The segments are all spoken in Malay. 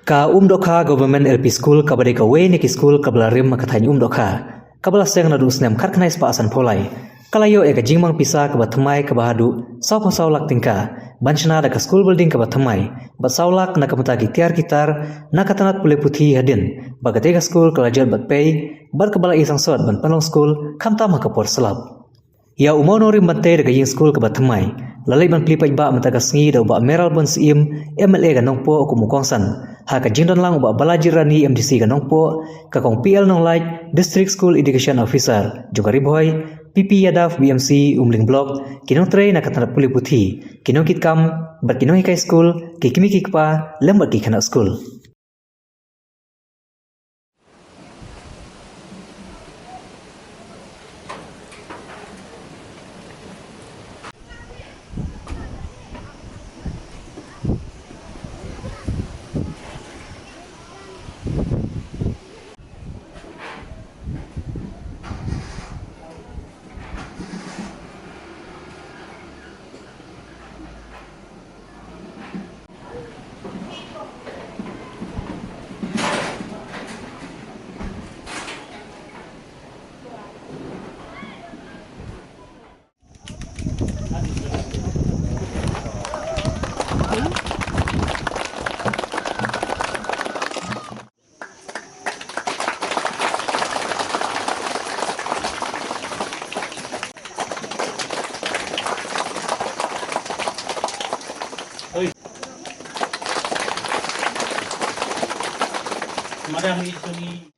Ka dokha government LP school kabade ka we niki school kabla rim makathai dokha kabla seng na dus nem kharkhnai spa asan pholai kalayo eka jingmang pisa ka bathmai ka bahadu saw lak tingka banchna da ka school building ka bathmai ba sawlak na kamata ki tiar kitar na katanat pule puthi hadin bagate ka school kala jot bat pei bar kabala isang sot ban panong school khamta ma ka por salap ya umonori mate da ka school ka bathmai lalai ban plipai ba mata ka sngi da ba meral bon sim MLA ga nongpo ko mukongsan ha ka jingdon lang ba balaji rani MDC ga nongpo ka kong PL nong like district school education officer jogari boy PP Yadav BMC Umling Block kinong tray na katana puli puthi kinong kitkam bat kinong hikai school kikimi kikpa lembat ki khana school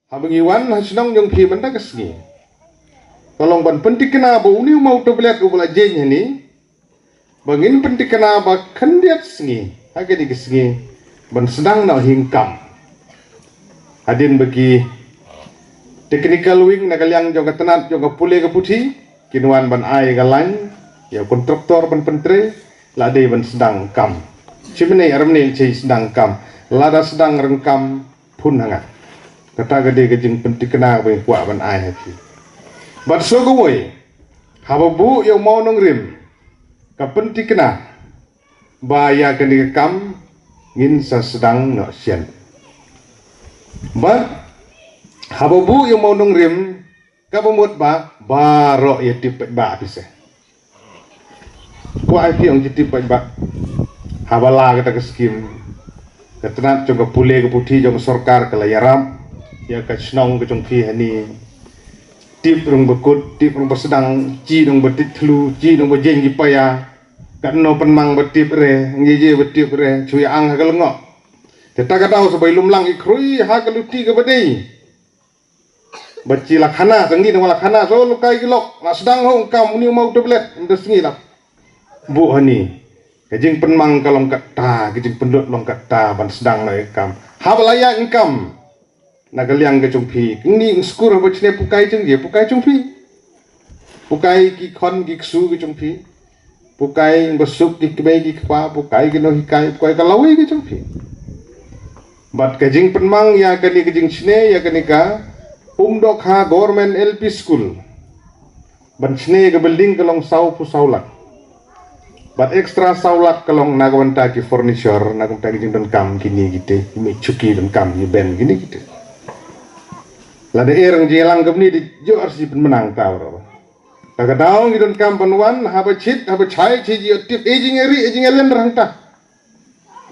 Habang iwan hasinong yung pi benda kesni. Tolong ban penting kena ba uni mau tablet ubala jenya ni. Bangin penting kena ba kandiat sengi. Hage di kesni ban sedang nak hingkam. Hadin bagi technical wing nagalyang jong katanat jong kapule kaputhi kinuan ban ai galang ya kontraktor ban pentre lade ban sedang kam. Cimene aramne cai sedang kam. Lada sedang rengkam pun hangat. Kata gede gejing penting kena we puak ban ai happy. But so go way. Hababu yang mau nongrim. Ka penting kena. Baya kena kam ngin sa sedang nak sian. But hababu yang mau nongrim ka pemut ba barok ya tipek ba bisa. Puak ai yang tipek ba. Habala kata ke skim. Ketenat jong pule ke puthi jong sarkar ke layaram. Ya ka snong ke jong phi hani tip rong bekut tip rong bersedang ji rong betit thlu ji rong bejeng gi paya kan no penmang betip re ngeje betip re chui ang ha kalengok teta kadau sabai lumlang ikrui ha kaluti ke badai baci lakhana sangi no lakhana so lukai gilok la sedang hong kam ni mau tablet ndes ngi lah bu hani kejing penmang kalong kata kejing pendut long kata ban sedang na kam ha balaya ingkam nagaliang ke jongpi ni skur ba chne pukai jeng ye pukai jongpi pukai ki khon ki su ke jongpi pukai besuk ki kbai ki kwa pukai ke no hikai pukai ka lawi ke jongpi bat ke jing penmang ya ke ni ke jing chne ya ke ni ka dok ha government LP school ban chne ke building ke long sau pu saulak bat extra saulak ke long nagawanta ki furniture nagawanta ki jing don kam kini gite mi chuki don kam ni ben gini gite lada erang jelang kemni di jo arsi menang tahu. Kagak daung gidon kampan wan haba chit haba chai chi ji tip aging elen rangta.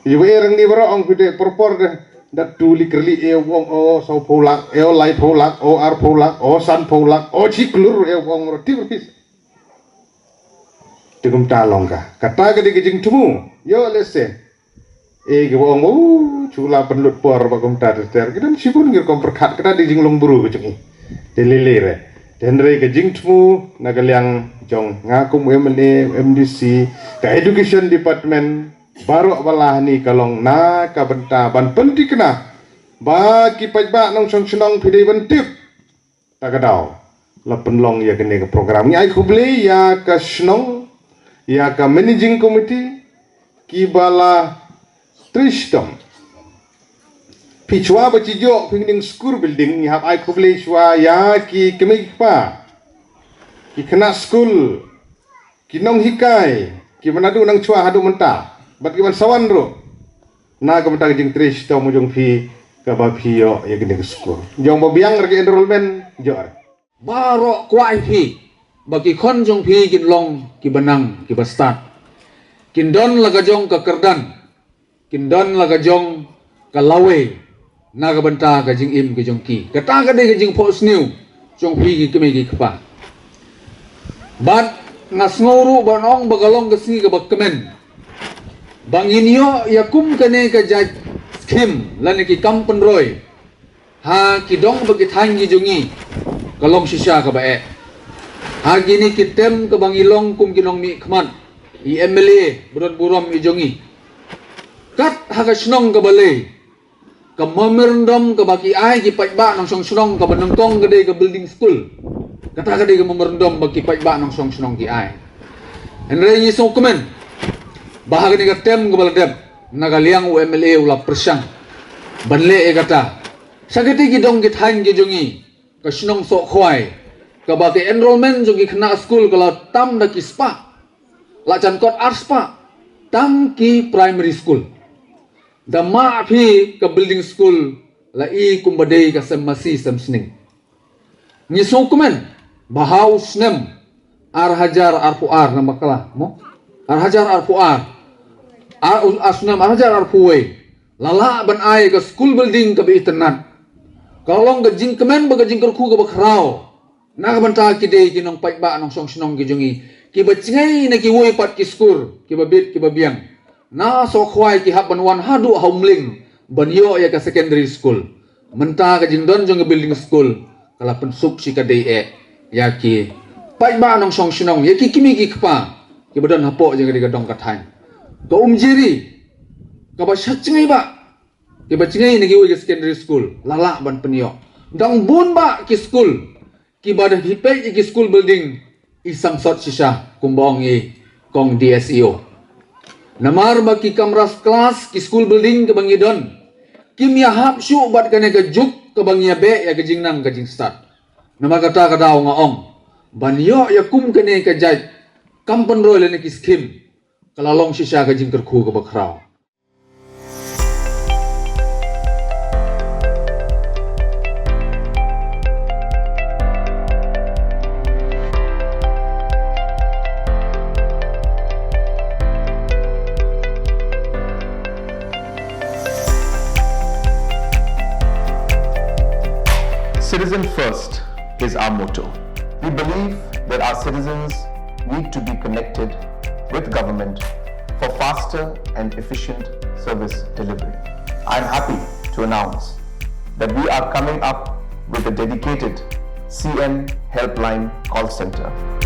Ibu erang ni baro ong kude propor de dat tuli kerli wong o sau polak lai polak o ar polak o san polak o chiklur wong roti berpis. Tegum talong ka. Kata gede gejing tumu. Yo lese. Ke wong chula penlut por bagom tar ter kidan sibun ngir kom perkat kada di jinglong buru kecungi delele re denre ke jingtmu nagalyang jong ngakum MLA MDC ka education department baru balah ni kalong na ka benta ban penting kena ba ki pajba nong song senong pidai bentip tagadau la penlong ya kene ke program ni ai khubli ya ka snong ya ka managing committee ki bala Tristom Pichwa bacijo pingding school building ni hab ai kubli shwa ya ki kemik pa ki kena school ki nong hikai ki manadu nang chua hadu mentah bat ki man sawan ro na ka mata jing trish to mo jong phi ka ba phi yo ya gede school jong ba biang rek enrollment jo Baro kwai phi bagi kon jong phi kin long ki banang ki bastat kin don laga jong ka kerdan kin don laga jong ka lawe na ka banta ka jing im ki jong ki kata ka de ka jing post new jong phi ki kemi ki kpa bat ngas ngoru banong bagalong ka singi ka bakkemen bangin yo yakum kane ka jaj skim lan ki kampen roy ha ki dong bagi thangi jongi kalong sisya ka bae ha gini kitem ka bangilong kum kinong mi khman i MLA buron burom i jongi kat ha ka snong ka balay ka mamerndom ka baki ai ki pajba nang song snong ka banongkong ka de ka building school kata ka de ka mamerndom baki pajba nang song snong ki ai enre ni song komen bahaga ni ka tem ka baladem nagaliang MLA ula persang banle e kata sagati ki dong ki thain ki jongi ka snong so khwai ka ba ke enrollment jogi khna school kala tam da ki spa la chan kot art spa tam ki primary school da ma phi ka building school la i kumbadei ka sem masi sem sning ni so kumen bahau snem ar hajar ar puar na makala mo ar hajar ar puar ar asnem ar hajar ar puwe lala ban ai ka school building ka bi tenat kalong ka jing kemen ba ka jing kerku ka bakrao na ka banta ki de ki nong pai ba nong song snong ki jongi ki ba chingai na ki woi pat ki skur ki ba bit ki ba biang na so khwai ki hap ban wan hadu homling ban yo ya ka secondary school menta ka jing don jong building school kala pensuk si ka de e ya ki pai ba nong song snong ya ki kimi ki kpa ki ba don hapo jeng ka dong ka thain ka jiri ka ba shat chingai ba ki ba chingai ni ki woi ka secondary school lala ban penyo dang bun ba ki school ki ba da hipai ki school building isam sot sisa kumbong i kong DSEO namar ba ki kamras kelas ki school building ke bangidon kim ya hap syu bat kane ka juk ke bangia be ya ke jingnang ka jing start nama kata ka daw nga ong banyo ya kum kane ka jaj kampen roy le ki skim kalalong sisa ka jing kerku ka bakrao. Citizen first is our motto. We believe that our citizens need to be connected with government for faster and efficient service delivery. I am happy to announce that we are coming up with a dedicated CM helpline call center